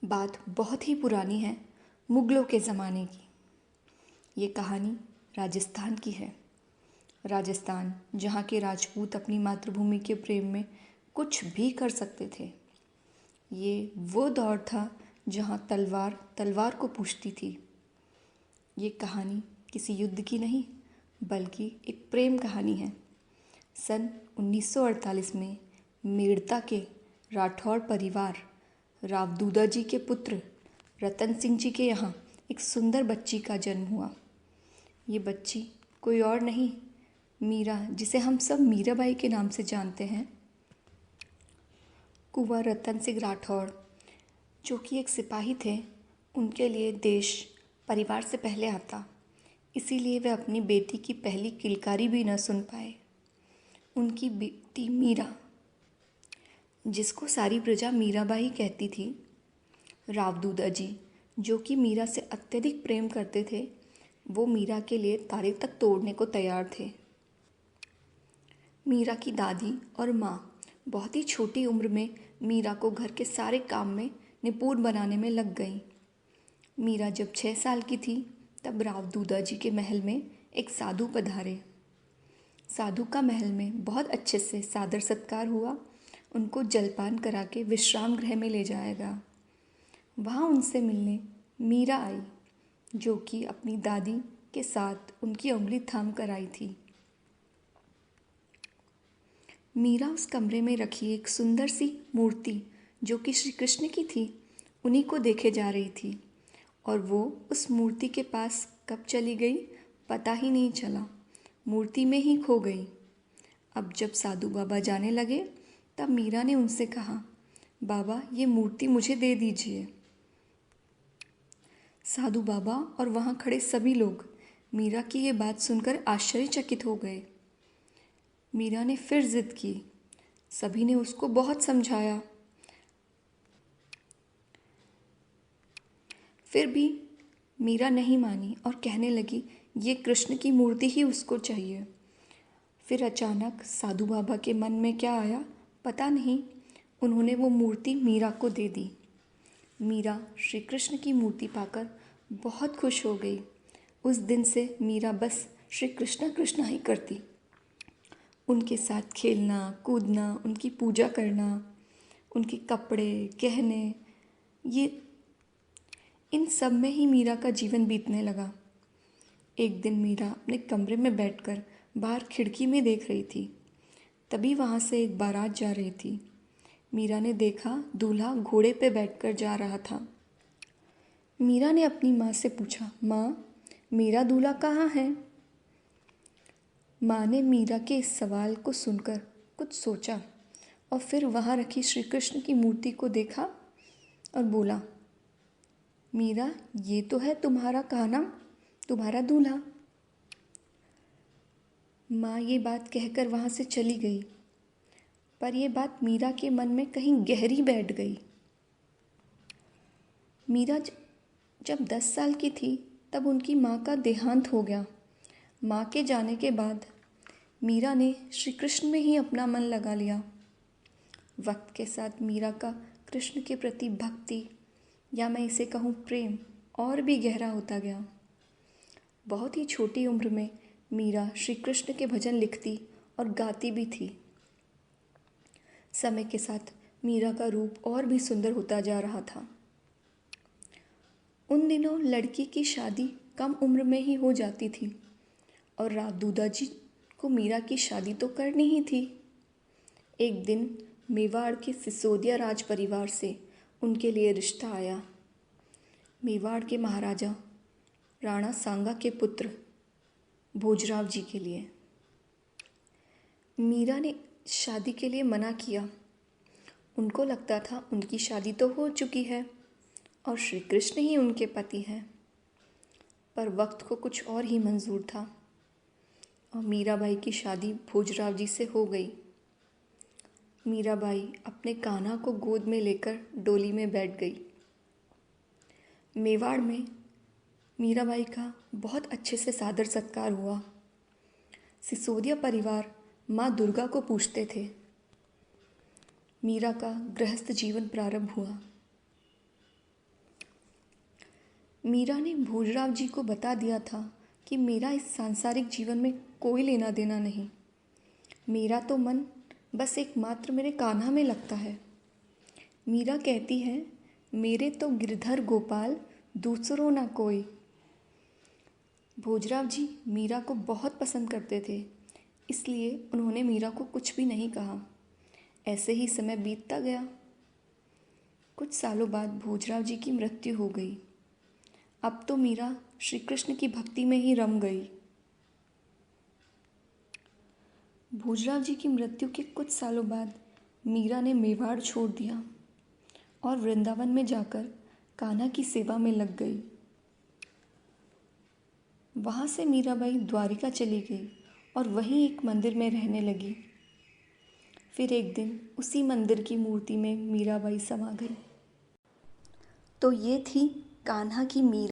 बात बहुत ही पुरानी है, मुगलों के ज़माने की। ये कहानी राजस्थान की है। राजस्थान जहाँ के राजपूत अपनी मातृभूमि के प्रेम में कुछ भी कर सकते थे। ये वो दौर था जहाँ तलवार तलवार को पूछती थी। ये कहानी किसी युद्ध की नहीं, बल्कि एक प्रेम कहानी है। सन 1948 में मेड़ता के राठौड़ परिवार रावदूदा जी के पुत्र रतन सिंह जी के यहाँ एक सुंदर बच्ची का जन्म हुआ। ये बच्ची कोई और नहीं, मीरा, जिसे हम सब मीराबाई के नाम से जानते हैं। कुंवर रतन सिंह राठौड़, जो कि एक सिपाही थे, उनके लिए देश परिवार से पहले आता, इसीलिए वे अपनी बेटी की पहली किलकारी भी न सुन पाए। उनकी बेटी मीरा, जिसको सारी प्रजा मीराबाई कहती थी, रावदूदा जी, जो कि मीरा से अत्यधिक प्रेम करते थे, वो मीरा के लिए तारे तक तोड़ने को तैयार थे। मीरा की दादी और माँ बहुत ही छोटी उम्र में मीरा को घर के सारे काम में निपुण बनाने में लग गईं। मीरा जब 6 साल की थी, तब रावदूदा जी के महल में एक साधु पधारे। साधु का महल में बहुत अच्छे से सादर सत्कार हुआ। उनको जलपान करा के विश्राम गृह में ले जाया गया। वहाँ उनसे मिलने मीरा आई, जो कि अपनी दादी के साथ उनकी उंगली थाम कर आई थी। मीरा उस कमरे में रखी एक सुंदर सी मूर्ति, जो कि श्री कृष्ण की थी, उन्हीं को देखे जा रही थी, और वो उस मूर्ति के पास कब चली गई पता ही नहीं चला। मूर्ति में ही खो गई। अब जब साधु बाबा जाने लगे, तब मीरा ने उनसे कहा, बाबा, ये मूर्ति मुझे दे दीजिए। साधु बाबा और वहाँ खड़े सभी लोग मीरा की ये बात सुनकर आश्चर्यचकित हो गए। मीरा ने फिर जिद की। सभी ने उसको बहुत समझाया, फिर भी मीरा नहीं मानी और कहने लगी, ये कृष्ण की मूर्ति ही उसको चाहिए। फिर अचानक साधु बाबा के मन में क्या आया पता नहीं, उन्होंने वो मूर्ति मीरा को दे दी। मीरा श्री कृष्ण की मूर्ति पाकर बहुत खुश हो गई। उस दिन से मीरा बस श्री कृष्णा कृष्णा ही करती। उनके साथ खेलना कूदना, उनकी पूजा करना, उनके कपड़े गहने, ये इन सब में ही मीरा का जीवन बीतने लगा। एक दिन मीरा अपने कमरे में बैठकर बाहर खिड़की में देख रही थी। तभी वहाँ से एक बारात जा रही थी। मीरा ने देखा दूल्हा घोड़े पे बैठकर जा रहा था। मीरा ने अपनी माँ से पूछा, माँ, मेरा दूल्हा कहाँ है? माँ ने मीरा के इस सवाल को सुनकर कुछ सोचा और फिर वहाँ रखी श्री कृष्ण की मूर्ति को देखा और बोला, मीरा, ये तो है तुम्हारा कान्हा, तुम्हारा दूल्हा। माँ ये बात कहकर वहाँ से चली गई, पर यह बात मीरा के मन में कहीं गहरी बैठ गई। मीरा जब 10 साल की थी, तब उनकी माँ का देहांत हो गया। माँ के जाने के बाद मीरा ने श्री कृष्ण में ही अपना मन लगा लिया। वक्त के साथ मीरा का कृष्ण के प्रति भक्ति, या मैं इसे कहूँ प्रेम, और भी गहरा होता गया। बहुत ही छोटी उम्र में मीरा श्री कृष्ण के भजन लिखती और गाती भी थी। समय के साथ मीरा का रूप और भी सुंदर होता जा रहा था। उन दिनों लड़की की शादी कम उम्र में ही हो जाती थी और रावदूदा जी को मीरा की शादी तो करनी ही थी। एक दिन मेवाड़ के सिसोदिया राज परिवार से उनके लिए रिश्ता आया। मेवाड़ के महाराजा राणा सांगा के पुत्र भोजराव जी के लिए। मीरा ने शादी के लिए मना किया। उनको लगता था उनकी शादी तो हो चुकी है और श्री कृष्ण ही उनके पति हैं, पर वक्त को कुछ और ही मंजूर था और मीराबाई की शादी भोजराव जी से हो गई। मीराबाई अपने कान्हा को गोद में लेकर डोली में बैठ गई। मेवाड़ में मीराबाई का बहुत अच्छे से सादर सत्कार हुआ। सिसोदिया परिवार माँ दुर्गा को पूजते थे। मीरा का गृहस्थ जीवन प्रारंभ हुआ। मीरा ने भोजराव जी को बता दिया था कि मेरा इस सांसारिक जीवन में कोई लेना देना नहीं। मेरा तो मन बस एकमात्र मेरे कान्हा में लगता है। मीरा कहती है, मेरे तो गिरधर गोपाल दूसरों ना कोई। भोजराव जी मीरा को बहुत पसंद करते थे, इसलिए उन्होंने मीरा को कुछ भी नहीं कहा। ऐसे ही समय बीतता गया। कुछ सालों बाद भोजराव जी की मृत्यु हो गई। अब तो मीरा श्री कृष्ण की भक्ति में ही रम गई। भोजराव जी की मृत्यु के कुछ सालों बाद मीरा ने मेवाड़ छोड़ दिया और वृंदावन में जाकर कान्हा की सेवा में लग गई। वहाँ से मीराबाई द्वारिका चली गई और वहीं एक मंदिर में रहने लगी। फिर एक दिन उसी मंदिर की मूर्ति में मीराबाई समा गई। तो ये थी कान्हा की मीरा।